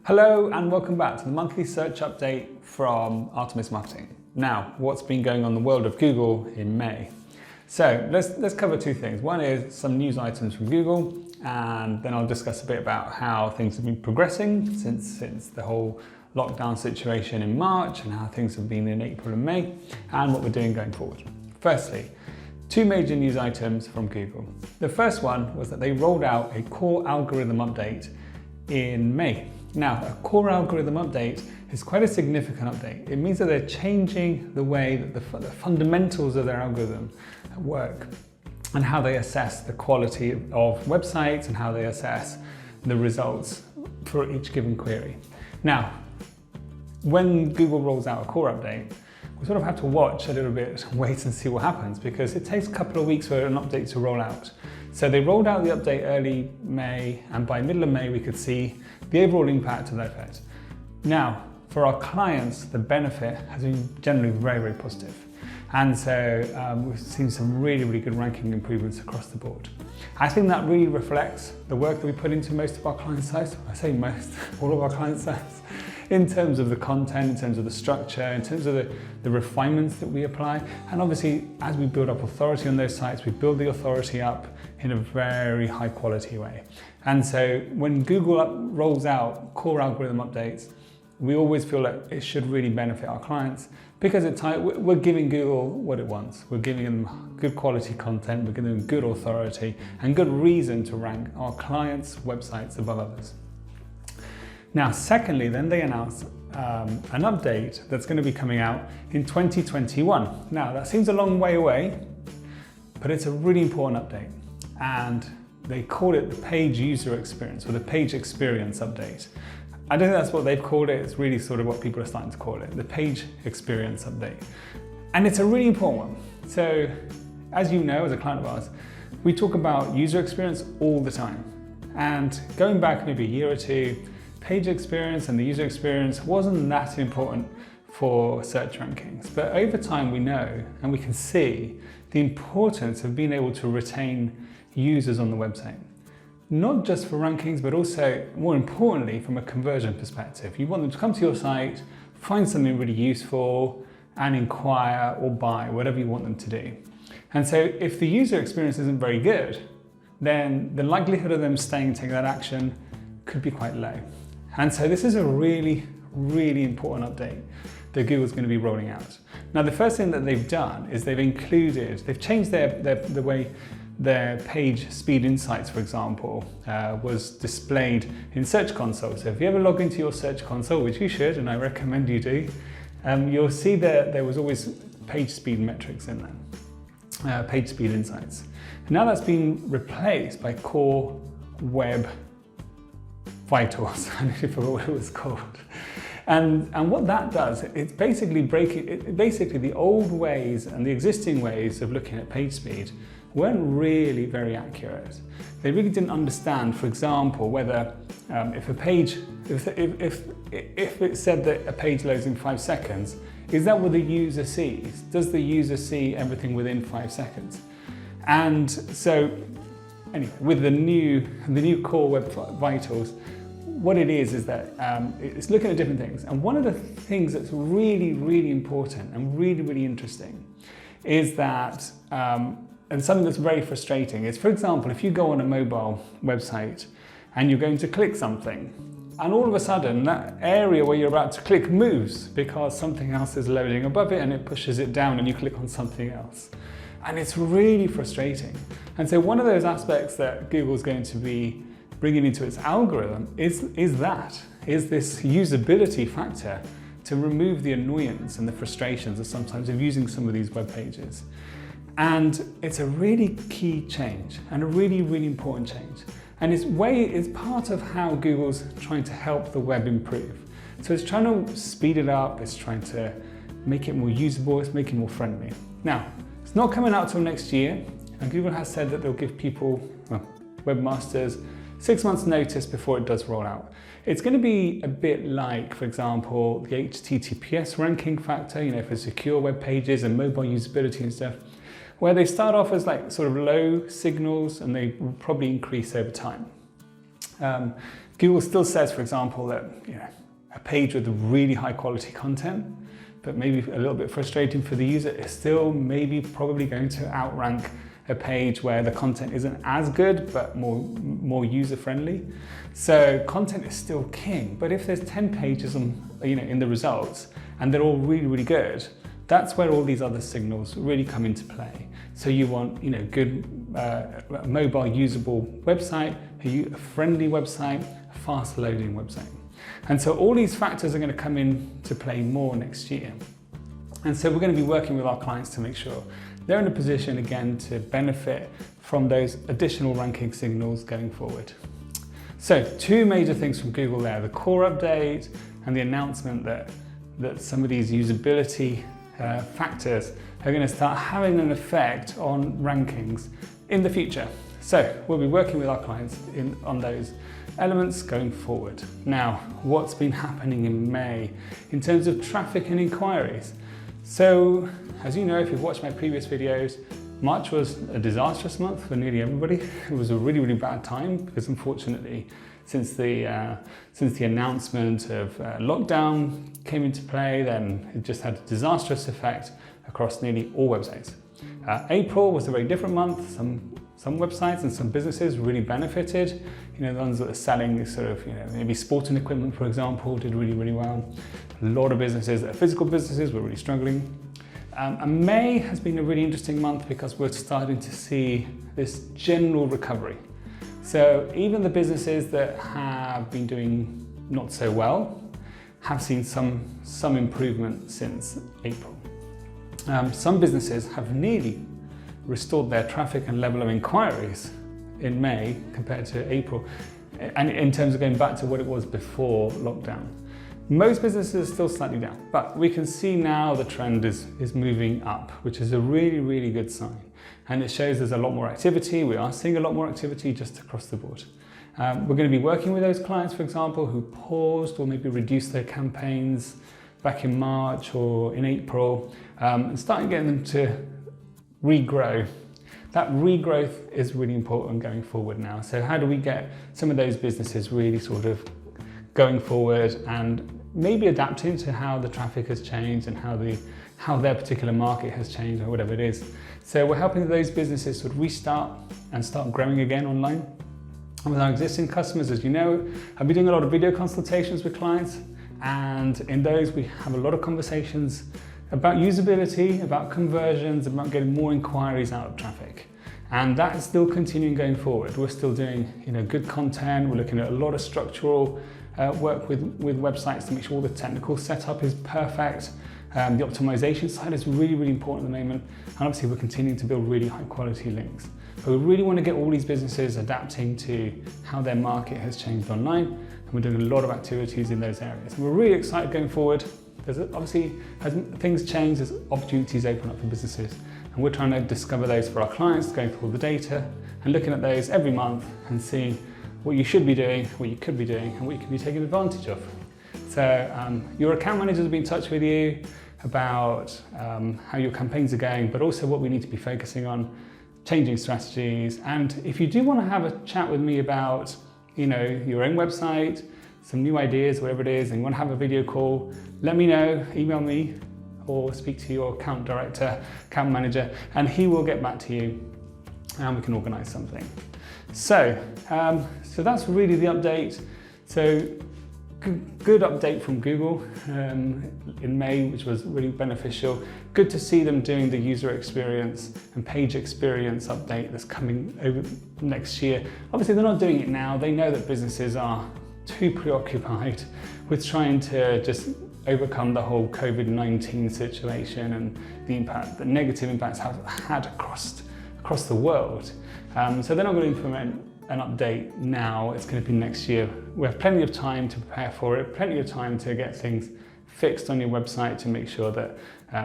Hello and welcome back to the monthly search update from Artemis Marketing. Now, what's been going on in the world of Google in May? So let's cover two things. One is some news items from Google, and then I'll discuss a bit about how things have been progressing since the whole lockdown situation in March and how things have been in April and May and what we're doing going forward. Firstly, two major news items from Google. The first one was that they rolled out a core algorithm update in May. Now, a core algorithm update is quite a significant update. It means that they're changing the way that the fundamentals of their algorithm work and how they assess the quality of websites and how they assess the results for each given query. Now, when Google rolls out a core update, we sort of have to watch a little bit, wait and see what happens, because it takes a couple of weeks for an update to roll out. So they rolled out the update early May, and by middle of May we could see the overall impact of that effect. Now, for our clients, the benefit has been generally very, very positive. And so we've seen some really, really good ranking improvements across the board. I think that really reflects the work that we put into most of our client sites. I say most, all of our client sites, in terms of the content, in terms of the structure, in terms of the refinements that we apply. And obviously, as we build up authority on those sites, we build the authority up in a very high quality way. And so when Google rolls out core algorithm updates, we always feel like it should really benefit our clients, because we're giving Google what it wants. We're giving them good quality content, we're giving them good authority and good reason to rank our clients' websites above others. Now, secondly, then they announced an update that's going to be coming out in 2021. Now, that seems a long way away, but it's a really important update. And they call it the page user experience, or the page experience update. I don't think that's what they've called it. It's really sort of what people are starting to call it, the page experience update. And it's a really important one. So, as you know, as a client of ours, we talk about user experience all the time. And going back maybe a year or two, page experience and the user experience wasn't that important for search rankings. But over time we know and we can see the importance of being able to retain users on the website. Not just for rankings, but also, more importantly, from a conversion perspective. You want them to come to your site, find something really useful, and inquire or buy, whatever you want them to do. And so if the user experience isn't very good, then the likelihood of them staying and taking that action could be quite low. And so this is a really, really important update that Google's going to be rolling out. Now, the first thing that they've done is they've changed the way their page speed insights, for example, was displayed in Search Console. So if you ever log into your Search Console, which you should, and I recommend you do, you'll see that there was always page speed metrics in there, page speed insights. And now that's been replaced by Core Web Vitals. I don't forget what it was called. And what that does, it's basically basically the old ways and the existing ways of looking at page speed weren't really very accurate. They really didn't understand, for example, whether if it said that a page loads in 5 seconds, is that what the user sees? Does the user see everything within 5 seconds? And so, anyway, with the new Core Web Vitals, what it is that it's looking at different things. And one of the things that's really, really important and really, really interesting is that, and something that's very frustrating is, for example, if you go on a mobile website and you're going to click something, and all of a sudden that area where you're about to click moves because something else is loading above it and it pushes it down and you click on something else. And it's really frustrating. And so one of those aspects that Google's going to be bringing into its algorithm is this usability factor to remove the annoyance and the frustrations of sometimes of using some of these web pages. And it's a really key change and a really, really important change. And it's part of how Google's trying to help the web improve. So it's trying to speed it up, it's trying to make it more usable, it's making it more friendly. Now, it's not coming out till next year, and Google has said that they'll give people, webmasters, 6 months notice before it does roll out. It's going to be a bit like, for example, the HTTPS ranking factor, for secure web pages and mobile usability and stuff, where they start off as like sort of low signals and they will probably increase over time. Google still says, for example, that a page with really high quality content, but maybe a little bit frustrating for the user, is still maybe probably going to outrank a page where the content isn't as good but more user friendly. So content is still king, but if there's 10 pages in the results and they're all really good, that's where all these other signals really come into play. So you want good mobile usable website, a friendly website, a fast loading website. And so all these factors are going to come into play more next year. And so we're going to be working with our clients to make sure they're in a position again to benefit from those additional ranking signals going forward. So 2 major things from Google there, the core update and the announcement that some of these usability factors are going to start having an effect on rankings in the future. So we'll be working with our clients on those elements going forward. Now, what's been happening in May in terms of traffic and inquiries? So, as you know, if you've watched my previous videos, March was a disastrous month for nearly everybody. It was a really bad time because unfortunately, since the announcement of lockdown came into play, then it just had a disastrous effect across nearly all websites. April was a very different month. Some websites and some businesses really benefited. The ones that are selling this sort of, maybe sporting equipment, for example, did really well. A lot of businesses that are physical businesses were really struggling. And May has been a really interesting month because we're starting to see this general recovery. So even the businesses that have been doing not so well have seen some improvement since April. Some businesses have nearly restored their traffic and level of inquiries in May compared to April, and in terms of going back to what it was before lockdown. Most businesses are still slightly down, but we can see now the trend is moving up, which is a really good sign. And it shows there's a lot more activity. We are seeing a lot more activity just across the board. We're going to be working with those clients, for example, who paused or maybe reduced their campaigns back in March or in April, and starting getting them to regrow. That regrowth is really important going forward now. So how do we get some of those businesses really sort of going forward and maybe adapting to how the traffic has changed and how their particular market has changed or whatever it is. So we're helping those businesses sort of restart and start growing again online. And with our existing customers, as you know, I've been doing a lot of video consultations with clients, and in those we have a lot of conversations about usability, about conversions, about getting more inquiries out of traffic. And that is still continuing going forward. We're still doing good content. We're looking at a lot of structural work with websites to make sure all the technical setup is perfect. The optimization side is really important at the moment. And obviously we're continuing to build really high quality links. But we really want to get all these businesses adapting to how their market has changed online. And we're doing a lot of activities in those areas. And we're really excited going forward. There's obviously, as things change, there's opportunities open up for businesses. And we're trying to discover those for our clients, going through all the data and looking at those every month and seeing what you should be doing, what you could be doing, and what you can be taking advantage of. So your account managers will be in touch with you about how your campaigns are going, but also what we need to be focusing on, changing strategies. And if you do want to have a chat with me about your own website, some new ideas, whatever it is, and you want to have a video call, let me know, email me, or speak to your account director, account manager, and he will get back to you and we can organize something. So that's really the update. So good update from Google in May, which was really beneficial. Good to see them doing the user experience and page experience update that's coming over next year. Obviously they're not doing it now. They know that businesses are too preoccupied with trying to just overcome the whole COVID-19 situation and the negative impacts have had across the world. So they're not going to implement an update now. It's going to be next year. We have plenty of time to prepare for it, plenty of time to get things fixed on your website to make sure that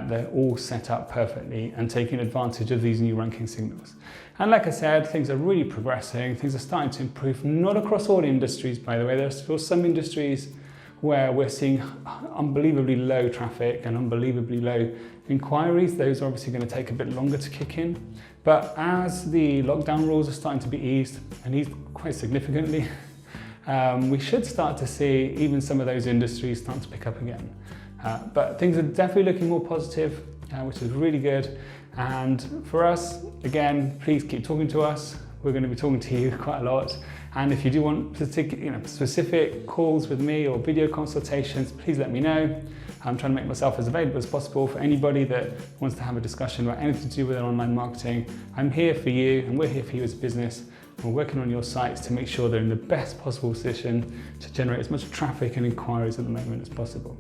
they're all set up perfectly and taking advantage of these new ranking signals. And like I said, things are really progressing. Things are starting to improve, not across all industries, by the way. There are still some industries where we're seeing unbelievably low traffic and unbelievably low inquiries. Those are obviously going to take a bit longer to kick in. But as the lockdown rules are starting to be eased, and eased quite significantly, we should start to see even some of those industries start to pick up again. But things are definitely looking more positive, which is really good. And for us, again, please keep talking to us. We're going to be talking to you quite a lot. And if you do want specific calls with me or video consultations, please let me know. I'm trying to make myself as available as possible for anybody that wants to have a discussion about anything to do with online marketing. I'm here for you, and we're here for you as a business. We're working on your sites to make sure they're in the best possible position to generate as much traffic and inquiries at the moment as possible.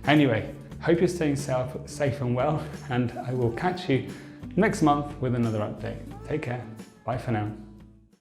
Anyway, hope you're staying safe and well, and I will catch you next month with another update. Take care. Bye for now.